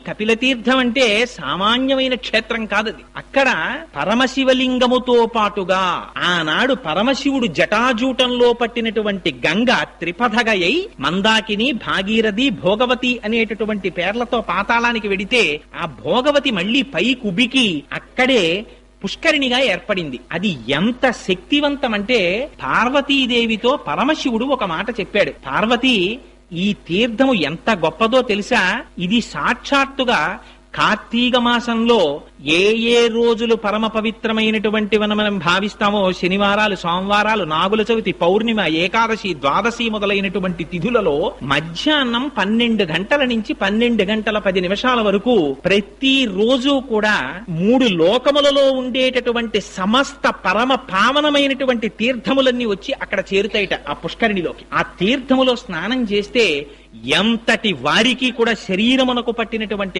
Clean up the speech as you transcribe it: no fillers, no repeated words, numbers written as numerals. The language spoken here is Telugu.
కపిలతీర్థం అంటే సామాన్యమైన క్షేత్రం కాదది. అక్కడ పరమశివలింగముతో పాటుగా ఆనాడు పరమశివుడు జటాజూటంలో పట్టినటువంటి గంగ త్రిపథగయై మందాకిని, భాగీరథి, భోగవతి అనేటటువంటి పేర్లతో పాతాళానికి వెడితే ఆ భోగవతి మళ్లీ పైకుబికి అక్కడే పుష్కరిణిగా ఏర్పడింది. అది ఎంత శక్తివంతమంటే పార్వతీదేవితో పరమశివుడు ఒక మాట చెప్పాడు. పార్వతి, ఈ తీర్థము ఎంత గొప్పదో తెలుసా? ఇది సాక్షాత్తుగా కార్తీక మాసంలో ఏ ఏ రోజులు పరమ పవిత్రమైనటువంటివని మనం భావిస్తామో, శనివారాలు, సోమవారాలు, నాగుల చవితి, పౌర్ణిమ, ఏకాదశి, ద్వాదశి మొదలైనటువంటి తిథులలో మధ్యాహ్నం 12 గంటల నుంచి 12 గంటల 10 నిమిషాల వరకు ప్రతి రోజు కూడా 3 లోకములలో ఉండేటటువంటి సమస్త పరమ పావనమైనటువంటి తీర్థములన్నీ వచ్చి అక్కడ చేరుతాయిట ఆ పుష్కరిణిలోకి. ఆ తీర్థములో స్నానం చేస్తే ఎంతటి వారికి కూడా శరీరమునకు పట్టినటువంటి